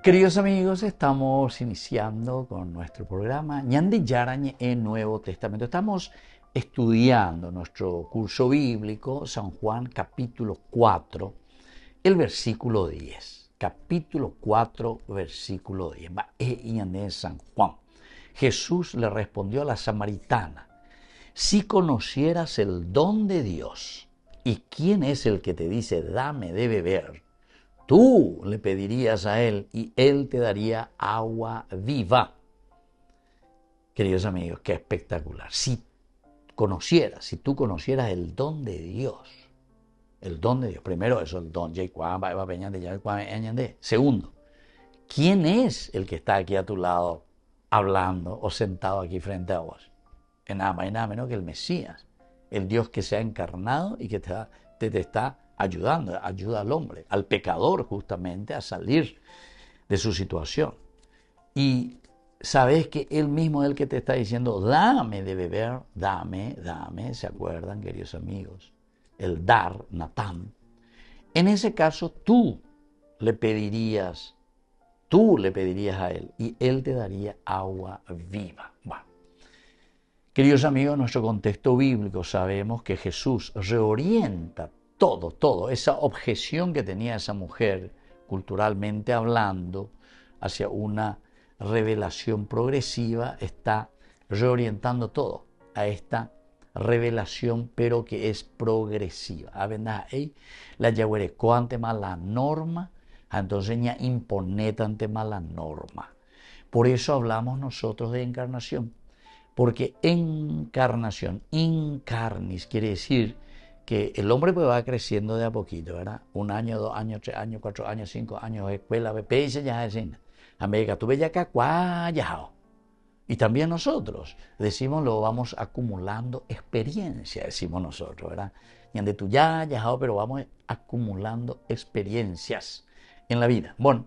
Queridos amigos, estamos iniciando con nuestro programa Ñandi Yarañ en Nuevo Testamento. Estamos estudiando nuestro curso bíblico, San Juan capítulo 4, el versículo 10. Capítulo 4, versículo 10. En San Juan. Jesús le respondió a la samaritana: si conocieras el don de Dios y quién es el que te dice dame de beber, tú le pedirías a Él y Él te daría agua viva. Queridos amigos, qué espectacular. Si tú conocieras el don de Dios, primero eso, el don. Segundo, ¿quién es el que está aquí a tu lado hablando o sentado aquí frente a vos? Es nada más y nada menos que el Mesías, el Dios que se ha encarnado y que te está ayudando, ayuda al hombre, al pecador justamente a salir de su situación. Y sabes que Él mismo es el que te está diciendo, dame de beber, dame, ¿se acuerdan, queridos amigos? El dar, Natán. En ese caso le pedirías a Él y Él te daría agua viva. Bueno, queridos amigos, en nuestro contexto bíblico sabemos que Jesús reorienta todo, esa objeción que tenía esa mujer, culturalmente hablando, hacia una revelación progresiva, está reorientando todo a esta revelación, pero que es progresiva. La yaguerecó ante más la norma, entonces ya imponeta ante más la norma. Por eso hablamos nosotros de encarnación, porque encarnación, incarnis, quiere decir que el hombre pues va creciendo de a poquito, ¿verdad? 1 año, 2 años, 3 años, 4 años, 5 años, escuela, pese ya decir. América, tú ves ya acá, cuayao. Y también nosotros decimos, lo vamos acumulando experiencia, decimos nosotros, ¿verdad? Y donde tú ya, pero vamos acumulando experiencias en la vida. Bueno,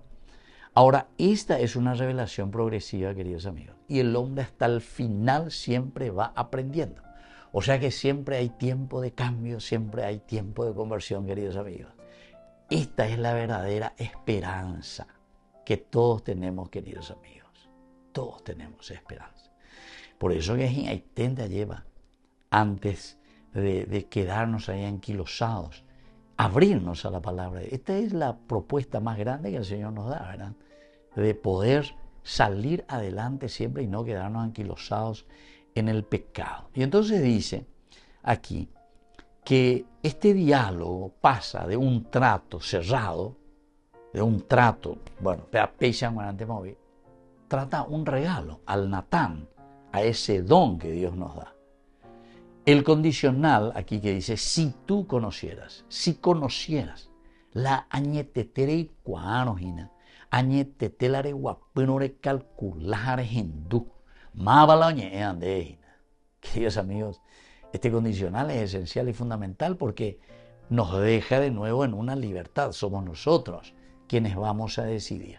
ahora esta es una revelación progresiva, queridos amigos. Y el hombre hasta el final siempre va aprendiendo. O sea que siempre hay tiempo de cambio, siempre hay tiempo de conversión, queridos amigos. Esta es la verdadera esperanza que todos tenemos, queridos amigos. Todos tenemos esperanza. Por eso que hay tenta lleva, antes de quedarnos ahí anquilosados, abrirnos a la palabra. Esta es la propuesta más grande que el Señor nos da, ¿verdad? De poder salir adelante siempre y no quedarnos anquilosados en el pecado. Y entonces dice aquí que este diálogo pasa de un trato cerrado, trata un regalo al Natán, a ese don que Dios nos da. El condicional aquí que dice, si conocieras, la añetetere cuanojina, añetetelare guapinore calcular hindú, queridos amigos, este condicional es esencial y fundamental porque nos deja de nuevo en una libertad. Somos nosotros quienes vamos a decidir.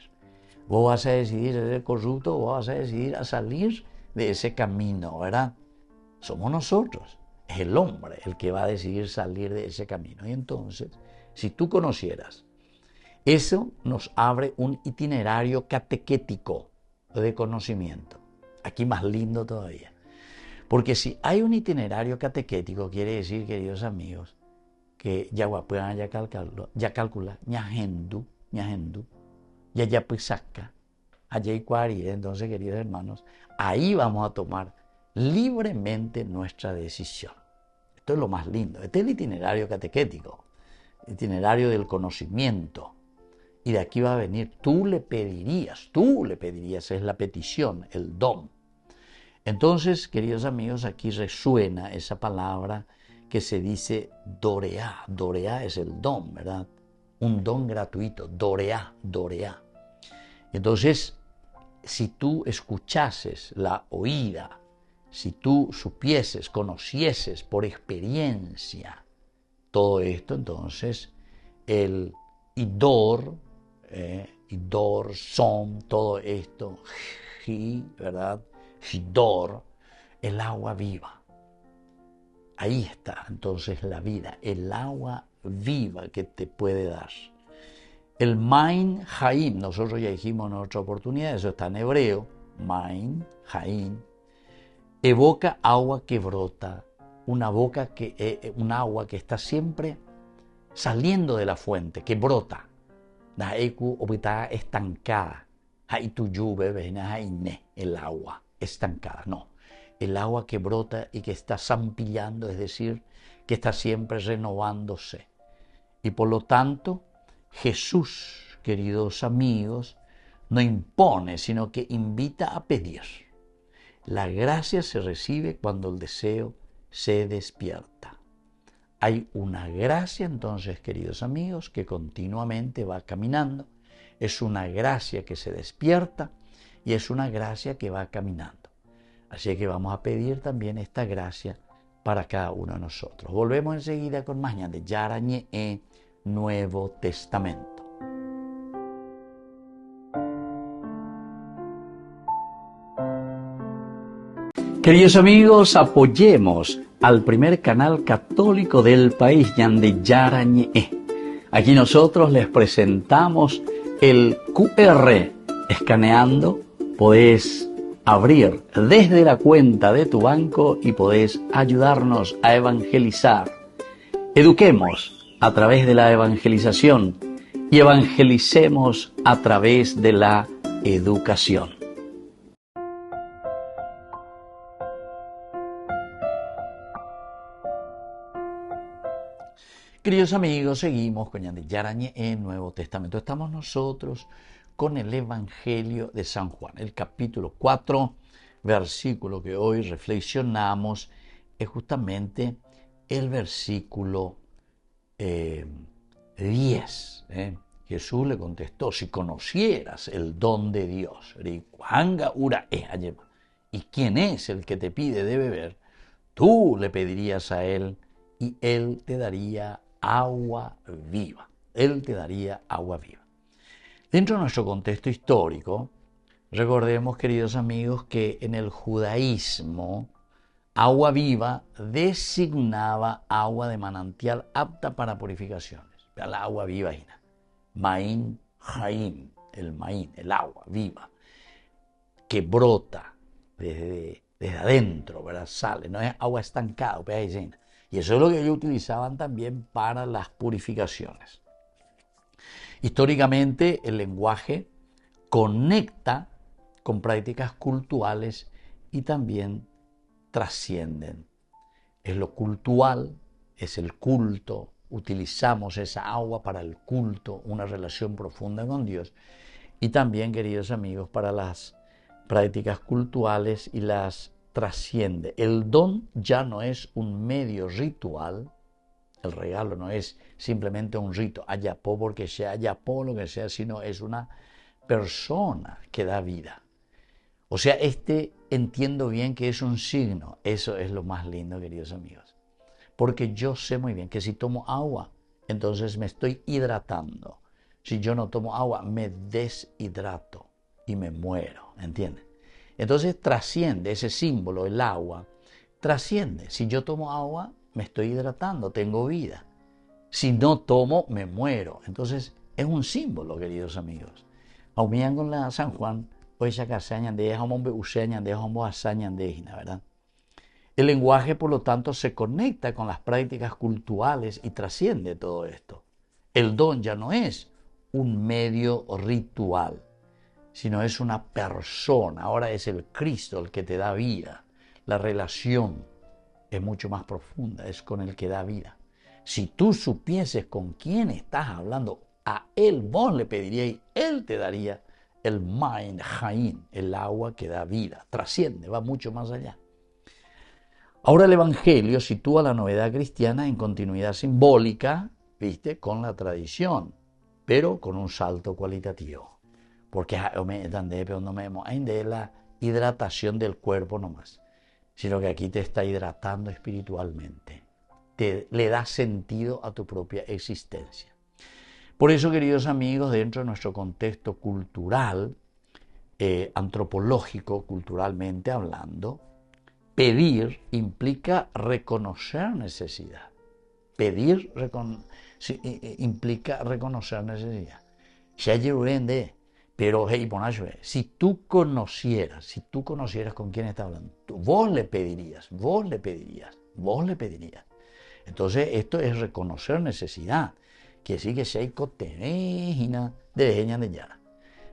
Vos vas a decidir ser corrupto, vos vas a decidir a salir de ese camino, ¿verdad? Somos nosotros, es el hombre el que va a decidir salir de ese camino. Y entonces, si tú conocieras, eso nos abre un itinerario catequético de conocimiento. Aquí más lindo todavía. Porque si hay un itinerario catequético, quiere decir, queridos amigos, que ya calcula, ñajendu, ya pisaca, allá y cuari. Entonces, queridos hermanos, ahí vamos a tomar libremente nuestra decisión. Esto es lo más lindo. Este es el itinerario catequético, el itinerario del conocimiento. Y de aquí va a venir, tú le pedirías, es la petición, el don. Entonces, queridos amigos, aquí resuena esa palabra que se dice doreá. Doreá es el don, ¿verdad? Un don gratuito, doreá. Entonces, si tú escuchases la oída, si tú supieses, conocieses por experiencia todo esto, entonces el idor, som, todo esto, ¿verdad? Hidor, el agua viva. Ahí está entonces la vida, el agua viva que te puede dar. El Main Haim, nosotros ya dijimos en otra oportunidad, eso está en hebreo, Main Haim, evoca agua que brota, un agua que está siempre saliendo de la fuente, que brota. Está estancada. El agua estancada. No, el agua que brota y que está zampillando, es decir, que está siempre renovándose. Y por lo tanto, Jesús, queridos amigos, no impone, sino que invita a pedir. La gracia se recibe cuando el deseo se despierta. Hay una gracia entonces, queridos amigos, que continuamente va caminando. Es una gracia que se despierta y es una gracia que va caminando. Así que vamos a pedir también esta gracia para cada uno de nosotros. Volvemos enseguida con más de Yarañe Nuevo Testamento. Queridos amigos, apoyemos al primer canal católico del país, Yande Yarañe. Aquí nosotros les presentamos el QR. Escaneando, podés abrir desde la cuenta de tu banco y podés ayudarnos a evangelizar. Eduquemos a través de la evangelización y evangelicemos a través de la educación. Queridos amigos, seguimos con Yande Yarañe en Nuevo Testamento. Estamos nosotros con el Evangelio de San Juan, el capítulo 4, versículo que hoy reflexionamos, es justamente el versículo 10. Jesús le contestó, si conocieras el don de Dios, ¿y quién es el que te pide de beber? Tú le pedirías a él y él te daría agua viva. Él te daría agua viva. Dentro de nuestro contexto histórico, recordemos, queridos amigos, que en el judaísmo, agua viva designaba agua de manantial apta para purificaciones. La agua viva, Main Haim, el Main, el agua viva, que brota desde adentro, ¿verdad? Sale, no es agua estancada, y eso es lo que ellos utilizaban también para las purificaciones. Históricamente, el lenguaje conecta con prácticas culturales y también trascienden. Es lo cultural, es el culto, utilizamos esa agua para el culto, una relación profunda con Dios. Y también, queridos amigos, para las prácticas culturales y las trasciende. El don ya no es un medio ritual, el regalo no es simplemente un rito, ayapó porque sea ayapó, lo que sea, sino es una persona que da vida. O sea, entiendo bien que es un signo, eso es lo más lindo, queridos amigos, porque yo sé muy bien que si tomo agua, entonces me estoy hidratando. Si yo no tomo agua, me deshidrato y me muero, ¿entienden? Entonces trasciende ese símbolo, el agua, trasciende. Si yo tomo agua, me estoy hidratando, tengo vida. Si no tomo, me muero. Entonces es un símbolo, queridos amigos. Aumian con la San Juan, hoy ya casañan de hombre useñan de hombre asañan de ¿verdad? El lenguaje, por lo tanto, se conecta con las prácticas culturales y trasciende todo esto. El don ya no es un medio ritual, sino es una persona. Ahora es el Cristo el que te da vida. La relación es mucho más profunda, es con el que da vida. Si tú supieses con quién estás hablando, a él vos le pedirías y él te daría el Main Haim, el agua que da vida. Trasciende, va mucho más allá. Ahora el Evangelio sitúa la novedad cristiana en continuidad simbólica, ¿viste?, con la tradición, pero con un salto cualitativo. Porque no me la hidratación del cuerpo nomás, sino que aquí te está hidratando espiritualmente, le da sentido a tu propia existencia. Por eso, queridos amigos, dentro de nuestro contexto cultural, antropológico, culturalmente hablando, pedir implica reconocer necesidad. Pedir implica reconocer necesidad. ya llorende. Pero, hey, Ponacho, si tú conocieras con quién está hablando, vos le pedirías. Entonces, esto es reconocer necesidad. Que sí que Sheiko tenejina de yara.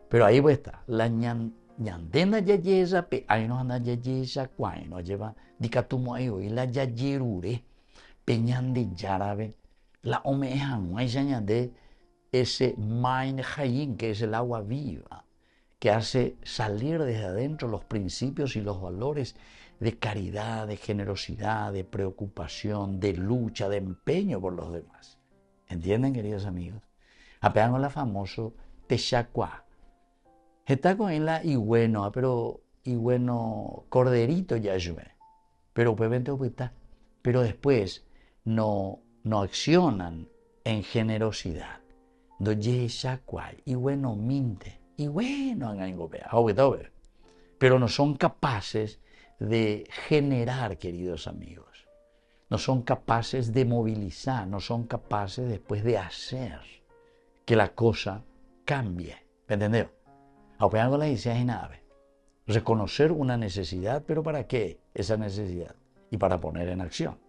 Pero ahí pues está, la ñandena yayesa, pe ahí no anda yayesa, cuay no lleva, dicatumo ahí hoy la yayerure, peñan de yarabe, la omeja, no hay de ese main hayin, que es el agua viva, que hace salir desde adentro los principios y los valores de caridad, de generosidad, de preocupación, de lucha, de empeño por los demás. ¿Entienden, queridos amigos? Apean con la famoso Texacuá. Está con él y bueno, corderito ya llueve. Pero pero después no accionan en generosidad. No Texacuá, y bueno minte, y bueno hagan pero no son capaces de generar, queridos amigos. No son capaces de movilizar, no son capaces después de hacer que la cosa cambie. ¿Me entendió? Apoyando la idea y nada. Reconocer una necesidad, pero ¿para qué esa necesidad? Y para poner en acción.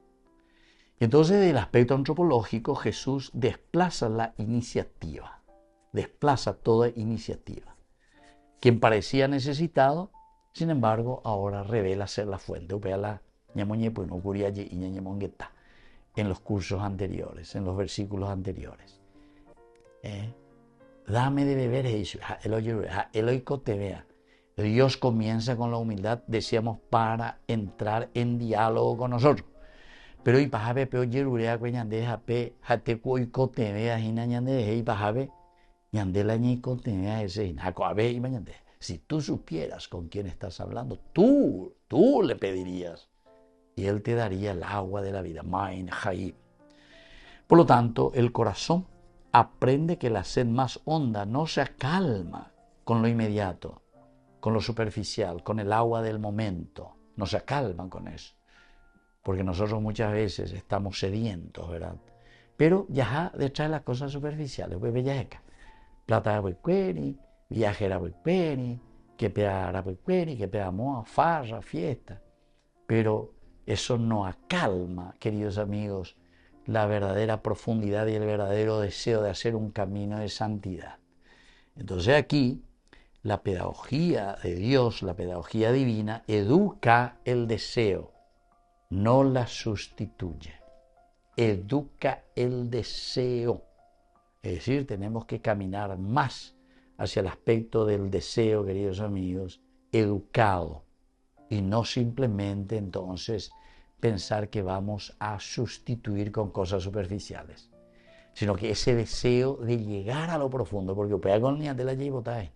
Y entonces, del aspecto antropológico, Jesús desplaza la iniciativa. Desplaza toda iniciativa. Quien parecía necesitado, sin embargo, ahora revela ser la fuente. En los cursos anteriores, en los versículos anteriores. Dame de beber, Dios comienza con la humildad, decíamos, para entrar en diálogo con nosotros. Pero y pajabe peo yerurea cueñande jape jateco y cotevea hina ñande y pajabe ñandela ñi cotevea ese hina coabe y mañande. Si tú supieras con quién estás hablando, tú le pedirías y él te daría el agua de la vida. Main Haim. Por lo tanto, el corazón aprende que la sed más honda no se acalma con lo inmediato, con lo superficial, con el agua del momento. No se acalman con eso. Porque nosotros muchas veces estamos sedientos, ¿verdad? Pero ya detrás de las cosas superficiales, pues bellajeca. Plata de viajera que pega que pega moa, farra, fiesta. Pero eso no acalma, queridos amigos, la verdadera profundidad y el verdadero deseo de hacer un camino de santidad. Entonces aquí, la pedagogía de Dios, la pedagogía divina, educa el deseo, no la sustituye. Educa el deseo. Es decir, tenemos que caminar más hacia el aspecto del deseo, queridos amigos, educado. Y no simplemente entonces pensar que vamos a sustituir con cosas superficiales, sino que ese deseo de llegar a lo profundo, porque upea con la ñande la llevotae,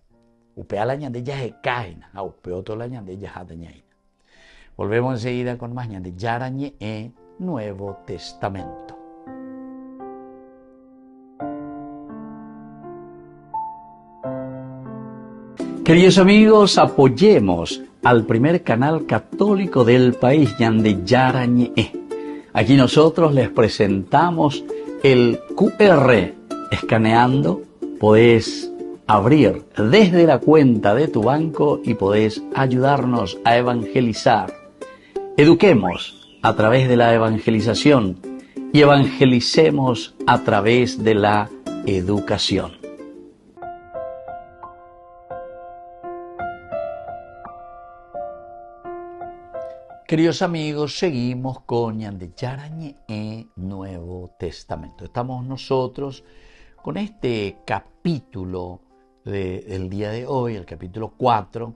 upea la ñande ya se cae, upea toda la ñande ya se. Volvemos enseguida con más ñande yarañe Nuevo Testamento. Queridos amigos, apoyemos al primer canal católico del país, Ñande Yarañe. Aquí nosotros les presentamos el QR. Escaneando, podés abrir desde la cuenta de tu banco y podés ayudarnos a evangelizar. Eduquemos a través de la evangelización y evangelicemos a través de la educación. Queridos amigos, seguimos con Ñande Yarañe Nuevo Testamento. Estamos nosotros con este capítulo del día de hoy, el capítulo 4,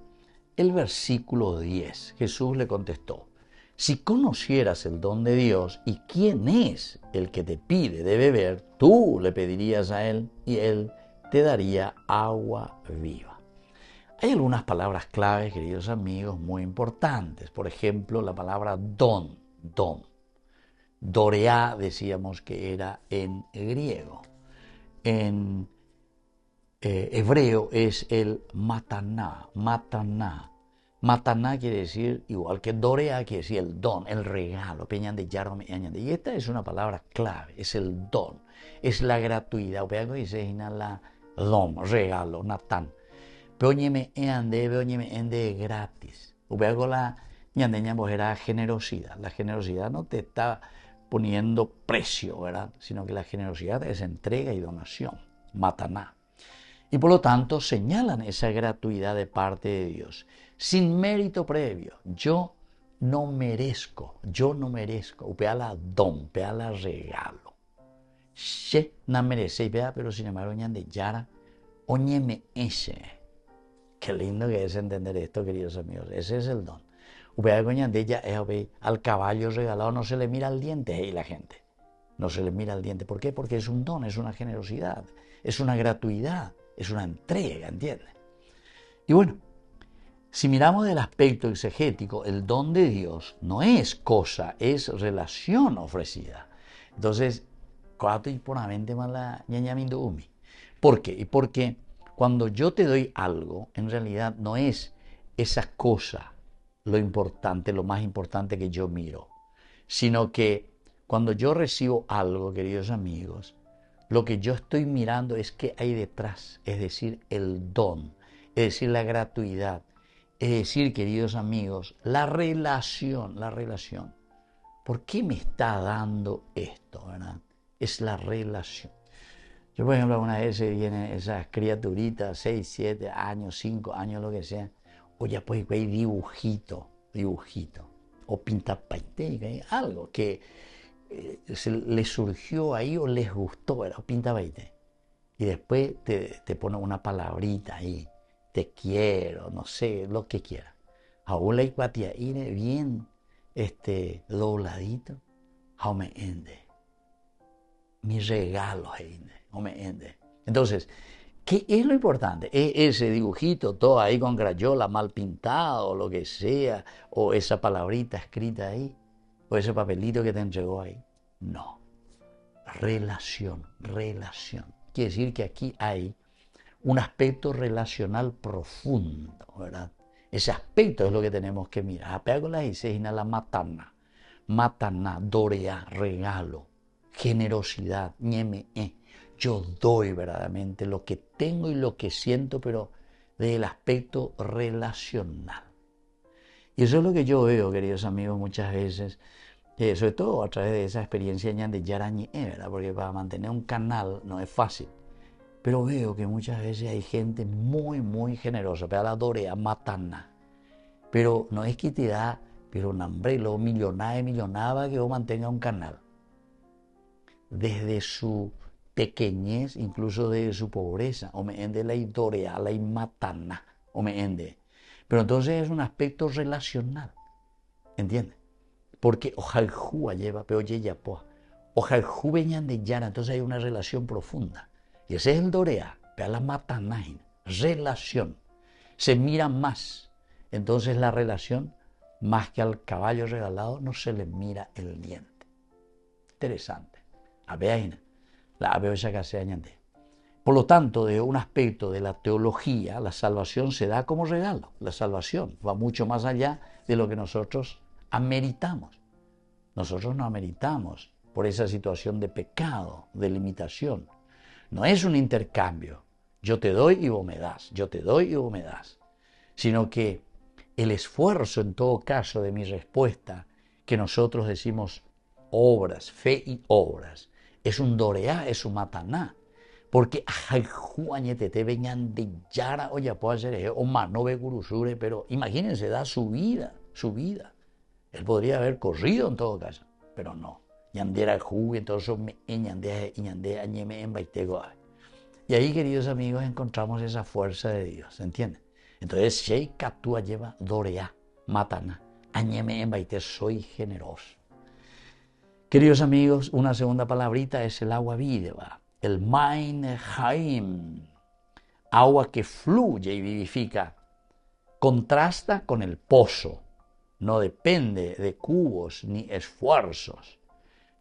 el versículo 10. Jesús le contestó: si conocieras el don de Dios y quién es el que te pide de beber, tú le pedirías a él y él te daría agua viva. Hay algunas palabras claves, queridos amigos, muy importantes. Por ejemplo, la palabra don. Doreá decíamos que era en griego. En hebreo es el mataná. Mataná quiere decir, igual que doreá, quiere decir el don, el regalo. Y esta es una palabra clave, es el don, es la gratuidad. Dice la dom, regalo, natán. Peoñeme ende gratis. Upea la ñandeña pues era generosidad. La generosidad no te está poniendo precio, ¿verdad? Sino que la generosidad es entrega y donación, mataná. Y por lo tanto señalan esa gratuidad de parte de Dios, sin mérito previo. Yo no merezco. Upea la don, upea la regalo. She no merece, pero sin embargo ñande yara, oñeme ese. Qué lindo que es entender esto, queridos amigos. Ese es el don. Upea de ella al caballo regalado no se le mira el diente, hey, la gente. No se le mira el diente. ¿Por qué? Porque es un don, es una generosidad, es una gratuidad, es una entrega, ¿entiendes? Y bueno, si miramos del aspecto exegético, el don de Dios no es cosa, es relación ofrecida. Entonces, ¿por qué? Porque cuando yo te doy algo, en realidad no es esa cosa lo importante, lo más importante que yo miro, sino que cuando yo recibo algo, queridos amigos, lo que yo estoy mirando es qué hay detrás, es decir, el don, es decir, la gratuidad, es decir, queridos amigos, la relación. ¿Por qué me está dando esto, verdad? Es la relación. Yo, por ejemplo, una vez vienen esas criaturitas, 6, 7 años, 5 años, lo que sea, o ya pues hay dibujito, o pintapaite, algo que se les surgió ahí o les gustó, era pintapaite. Y después te pone una palabrita ahí, te quiero, no sé, lo que quiera. Aún la iguatia ire bien dobladito, how me ende. Mi regalo, no me ende. Entonces, ¿qué es lo importante? ¿Es ese dibujito todo ahí con crayola mal pintado o lo que sea? ¿O esa palabrita escrita ahí? ¿O ese papelito que te entregó ahí? No. Relación. Quiere decir que aquí hay un aspecto relacional profundo, ¿verdad? Ese aspecto es lo que tenemos que mirar. Apego la isegina la matana, dorea, regalo, generosidad, ñeme. Yo doy verdaderamente lo que tengo y lo que siento, pero desde el aspecto relacional. Y eso es lo que yo veo, queridos amigos, muchas veces, sobre todo a través de esa experiencia de Yarañi, ¿verdad? Porque para mantener un canal no es fácil. Pero veo que muchas veces hay gente muy, muy generosa, pero la dorea, matana. Pero no es que te da, pero un hambre, lo millonada que vos mantenga un canal. Desde su pequeñez, incluso desde su pobreza, o me ende la dorea, la matana, o me ende. Pero entonces es un aspecto relacional, ¿entiendes? Porque ojalá lleva, pero ya poa. Ojalá venían de Yara, entonces hay una relación profunda. Y ese es el dorea, pero la matanain, relación. Se mira más. Entonces la relación, más que al caballo regalado, no se le mira el diente. Interesante. Por lo tanto, de un aspecto de la teología, la salvación se da como regalo. La salvación va mucho más allá de lo que nosotros ameritamos. Nosotros no ameritamos por esa situación de pecado, de limitación. No es un intercambio. Yo te doy y vos me das. Yo te doy y vos me das. Sino que el esfuerzo, en todo caso, de mi respuesta, que nosotros decimos obras, fe y obras, es un doreá, es un mataná. Porque te venían de Yara o ya puede ser o Manove Gurusure, pero imagínense, da su vida. Él podría haber corrido en todo caso, pero no. Y ahí, queridos amigos, encontramos esa fuerza de Dios, ¿entienden? Entonces, Shei Katua lleva Dorea, Matana, Añeme en Baite, soy generoso. Queridos amigos, una segunda palabrita es el agua viva, el Main Haim, agua que fluye y vivifica, contrasta con el pozo, no depende de cubos ni esfuerzos.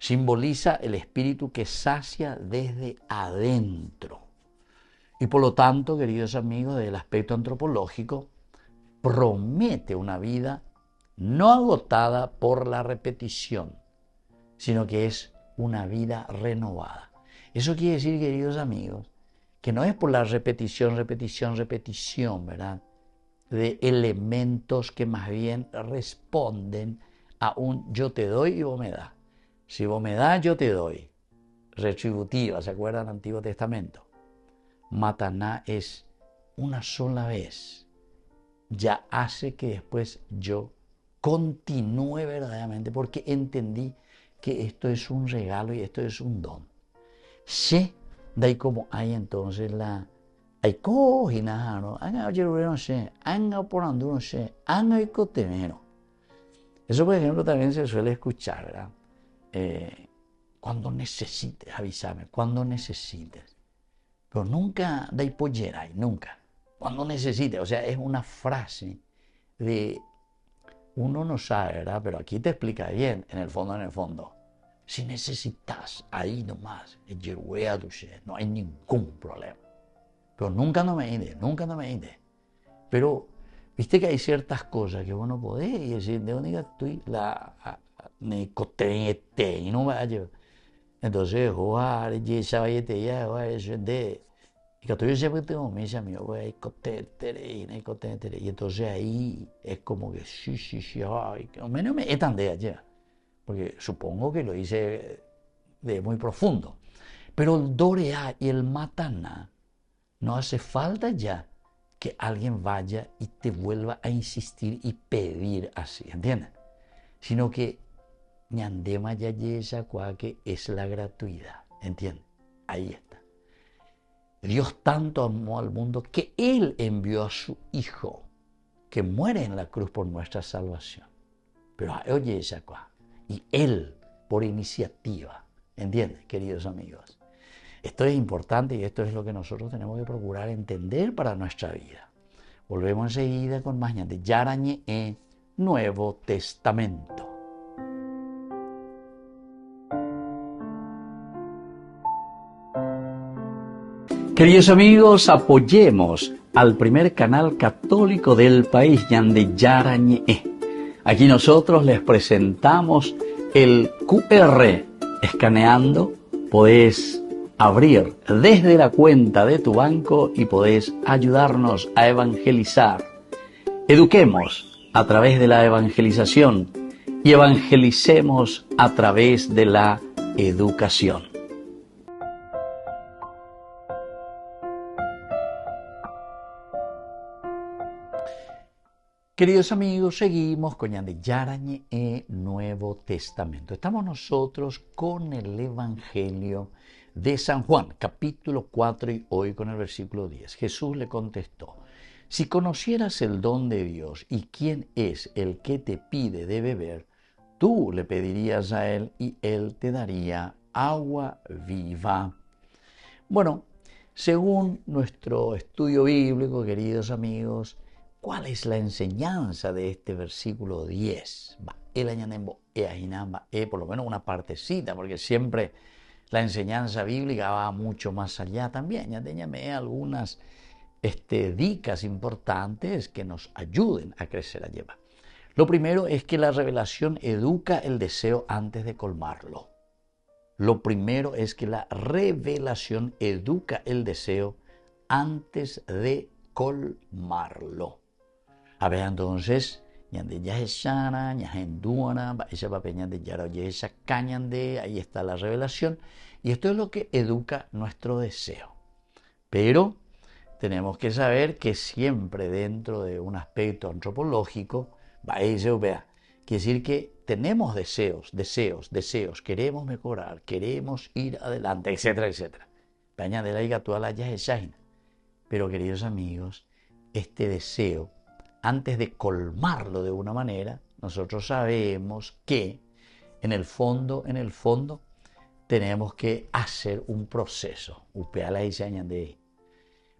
Simboliza el espíritu que sacia desde adentro. Y por lo tanto, queridos amigos, del aspecto antropológico, promete una vida no agotada por la repetición, sino que es una vida renovada. Eso quiere decir, queridos amigos, que no es por la repetición, ¿verdad? De elementos que más bien responden a un yo te doy y vos me das. Si vos me das, yo te doy. Retributiva, ¿se acuerdan del Antiguo Testamento? Mataná es una sola vez. Ya hace que después yo continúe verdaderamente porque entendí que esto es un regalo y esto es un don. Sí, de ahí como hay entonces hay cosas, ¿no? No sé, no sé, eso, por ejemplo, también se suele escuchar, ¿verdad? Cuando necesites, avísame, cuando necesites. Pero nunca de pollerai, nunca. Cuando necesites, o sea, es una frase de uno no sabe, ¿verdad? Pero aquí te explica bien, en el fondo. Si necesitas, ahí nomás, no hay ningún problema. Pero nunca no me ide. Pero, viste que hay ciertas cosas que vos no podés y decir, de dónde estoy, y no va a llevar. Entonces, jugar, y esa vallete ya, eso es de. Y que yo siempre tengo mis amigos, y entonces ahí es como que sí, ay, que menos me etan de allá. Porque supongo que lo hice de muy profundo. Pero el Dorea y el Mataná, no hace falta ya que alguien vaya y te vuelva a insistir y pedir así, ¿entiendes? Sino que ñandema ya esa que es la gratuidad, ¿entiendes? Ahí está. Dios tanto amó al mundo que Él envió a su Hijo, que muere en la cruz por nuestra salvación. Pero oye esa cosa. Y Él, por iniciativa, ¿entiendes, queridos amigos? Esto es importante y esto es lo que nosotros tenemos que procurar entender para nuestra vida. Volvemos enseguida con más de Yarañe Nuevo Testamento. Queridos amigos, apoyemos al primer canal católico del país, Yande Yarañe. Aquí nosotros les presentamos el QR. Escaneando, podés abrir desde la cuenta de tu banco y podés ayudarnos a evangelizar. Eduquemos a través de la evangelización y evangelicemos a través de la educación. Queridos amigos, seguimos con Yarañe Nuevo Testamento. Estamos nosotros con el Evangelio de San Juan, capítulo 4 y hoy con el versículo 10. Jesús le contestó, si conocieras el don de Dios y quién es el que te pide de beber, tú le pedirías a Él y Él te daría agua viva. Bueno, según nuestro estudio bíblico, queridos amigos, ¿cuál es la enseñanza de este versículo 10? Por lo menos una partecita, porque siempre la enseñanza bíblica va mucho más allá también. Ya teníame algunas dicas importantes que nos ayuden a crecer allá. Lo primero es que la revelación educa el deseo antes de colmarlo. Lo primero es que la revelación educa el deseo antes de colmarlo. A ver, entonces, ahí está la revelación. Y esto es lo que educa nuestro deseo. Pero tenemos que saber que siempre dentro de un aspecto antropológico, quiere decir que tenemos deseos, queremos mejorar, queremos ir adelante, etcétera. Pero queridos amigos, este deseo, antes de colmarlo de una manera, nosotros sabemos que en el fondo, tenemos que hacer un proceso.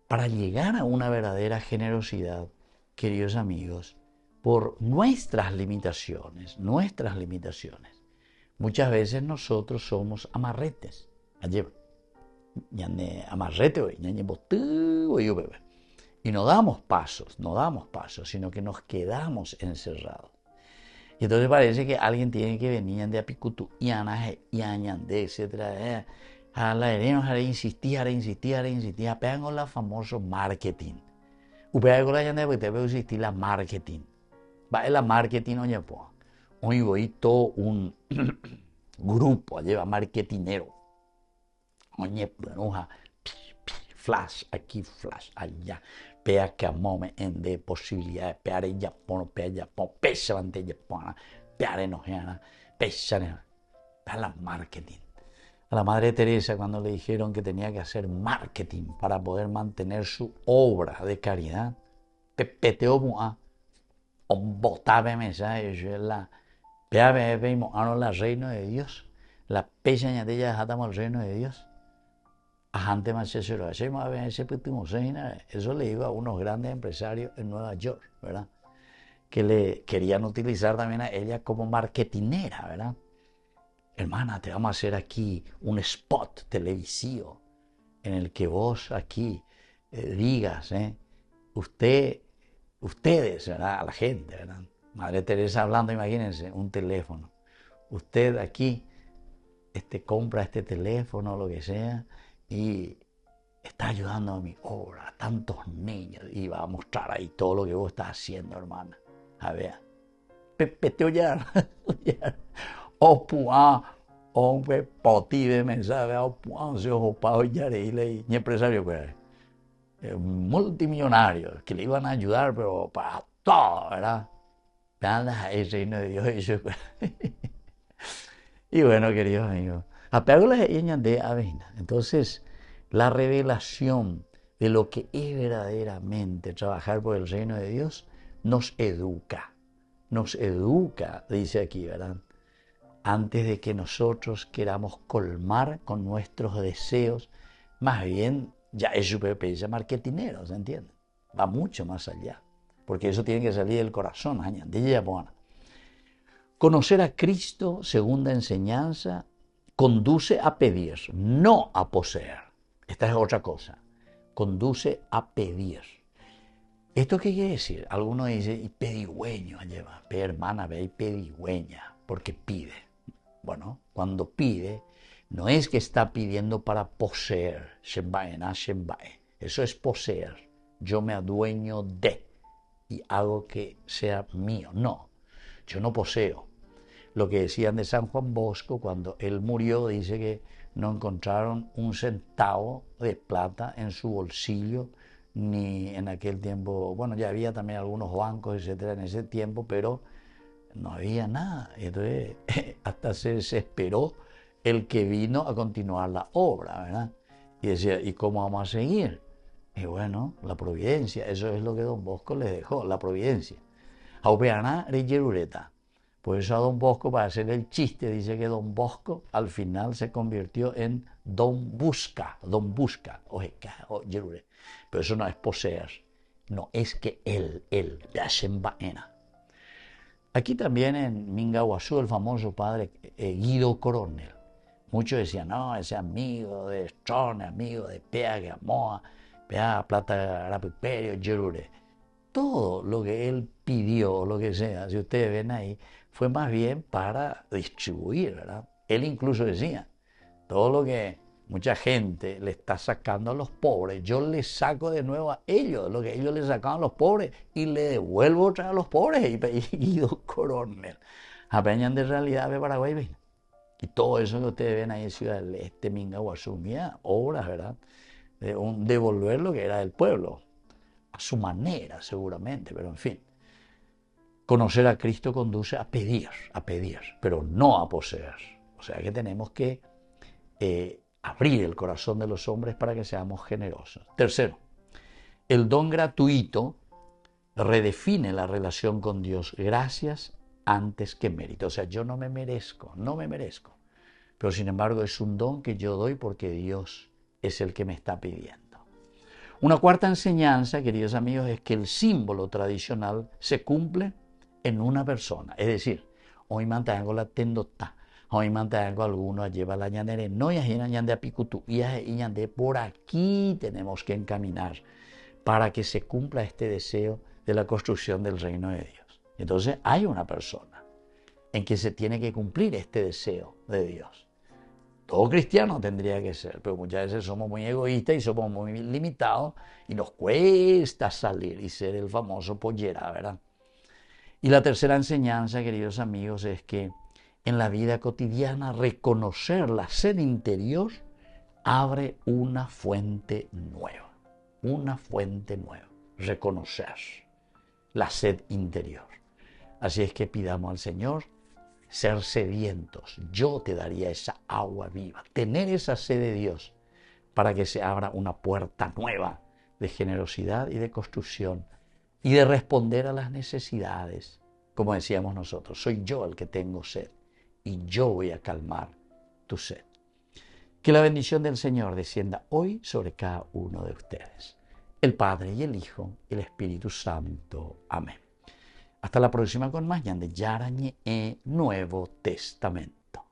Para llegar a una verdadera generosidad, queridos amigos, por nuestras limitaciones, muchas veces nosotros somos amarretes. Y no damos pasos, sino que nos quedamos encerrados. Y entonces parece que alguien tiene que venir de Apicutu, etc. A la hereno haré insistir, pegan con la famoso marketing. Upea con la gente porque te veo insistir la marketing. Va en la marketing oye pues. Hoy voy todo un grupo, lleva marketinero. Oye, planuja, flash aquí, flash allá. Pea que amome en de posibilidades, pear en Japón, pesa ante Japón, pear en Ojeana, pesa en la marketing. A la Madre Teresa cuando le dijeron que tenía que hacer marketing para poder mantener su obra de caridad, pepeteo mua, botaba mensaje, yo la pea veimos a la reino de Dios, la peña de ella dejamos el reino de Dios. Ajante más eso lo hacemos a veces eso le digo a unos grandes empresarios en Nueva York, ¿verdad? Que le querían utilizar también a ella como marketinera, ¿verdad? Hermana, te vamos a hacer aquí un spot televisivo en el que vos aquí digas, ustedes, ¿verdad? A la gente, ¿verdad? Madre Teresa hablando, imagínense, un teléfono. Usted aquí compra este teléfono, lo que sea, y está ayudando a mi obra, a tantos niños, y va a mostrar ahí todo lo que vos estás haciendo, hermana. A ver, te oyar, hombre, poti de mensaje, se ojo y empresario, pues, multimillonarios, que le iban a ayudar, pero para todo, ¿verdad? Nada, el reino de Dios. Y bueno, queridos amigos, entonces, la revelación de lo que es verdaderamente trabajar por el reino de Dios nos educa, dice aquí, ¿verdad? Antes de que nosotros queramos colmar con nuestros deseos, más bien ya es superpecha marketinero, ¿se entiende? Va mucho más allá, porque eso tiene que salir del corazón. Conocer a Cristo, segunda enseñanza, conduce a pedir, no a poseer. Esta es otra cosa. Conduce a pedir. ¿Esto qué quiere decir? Algunos dicen, y pedigüeño lleva. Hermana, ve y pedigüeña, porque pide. Bueno, cuando pide, no es que está pidiendo para poseer. Eso es poseer. Yo me adueño de y hago que sea mío. No, yo no poseo. Lo que decían de San Juan Bosco, cuando él murió, dice que no encontraron un centavo de plata en su bolsillo, ni en aquel tiempo, bueno, ya había también algunos bancos, etcétera, en ese tiempo, pero no había nada. Entonces, hasta se desesperó el que vino a continuar la obra, ¿verdad? Y decía, ¿y cómo vamos a seguir? Y bueno, la providencia, eso es lo que Don Bosco les dejó, la providencia. Aupeana Reyerureta. Por eso a Don Bosco, para hacer el chiste, dice que Don Bosco al final se convirtió en Don Busca, pero eso no es poseer, no, es que él, Yashenbaena. Aquí también en Mingaguazú, el famoso padre Guido Coronel, muchos decían, no, ese amigo de Strone, amigo de Pea Gamoa, Pea Plata Arapiperio, Yerure. Todo lo que él pidió, lo que sea, si ustedes ven ahí, fue más bien para distribuir, ¿verdad? Él incluso decía, todo lo que mucha gente le está sacando a los pobres, yo les saco de nuevo a ellos, lo que ellos le sacaban a los pobres, y le devuelvo otra vez a los pobres, y Guido Coronel. Apeñan de realidad de Paraguay, ¿ven? Y todo eso que ustedes ven ahí en Ciudad del Este, Mingaguazú, mía, obras, ¿verdad? De devolver lo que era del pueblo, a su manera seguramente, pero en fin. Conocer a Cristo conduce a pedir, pero no a poseer. O sea que tenemos que abrir el corazón de los hombres para que seamos generosos. Tercero, el don gratuito redefine la relación con Dios, gracias antes que mérito. O sea, yo no me merezco, pero sin embargo es un don que yo doy porque Dios es el que me está pidiendo. Una cuarta enseñanza, queridos amigos, es que el símbolo tradicional se cumple en una persona. Es decir, hoy mantengo la tendota, hoy mantengo alguno lleva la ñandere, no ya ñande apicutu, y ñande por aquí tenemos que encaminar para que se cumpla este deseo de la construcción del reino de Dios. Entonces hay una persona en que se tiene que cumplir este deseo de Dios. todo cristiano tendría que ser, pero muchas veces somos muy egoístas y somos muy limitados y nos cuesta salir y ser el famoso pollera, ¿verdad? Y la tercera enseñanza, queridos amigos, es que en la vida cotidiana reconocer la sed interior abre una fuente nueva, reconocer la sed interior. Así es que pidamos al Señor ser sedientos. Yo te daría esa agua viva, tener esa sed de Dios para que se abra una puerta nueva de generosidad y de construcción y de responder a las necesidades. Como decíamos nosotros, soy yo el que tengo sed y yo voy a calmar tu sed. Que la bendición del Señor descienda hoy sobre cada uno de ustedes. El Padre y el Hijo y el Espíritu Santo. Amén. Hasta la próxima con más Ñande Yarañe Nuevo Testamento.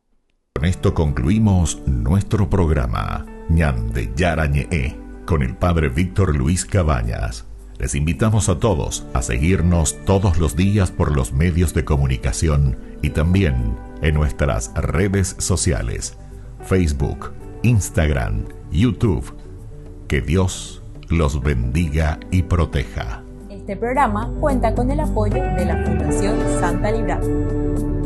Con esto concluimos nuestro programa Ñande Yarañe con el Padre Víctor Luis Cabañas. Les invitamos a todos a seguirnos todos los días por los medios de comunicación y también en nuestras redes sociales, Facebook, Instagram, YouTube. Que Dios los bendiga y proteja. Este programa cuenta con el apoyo de la Fundación Santa Librada.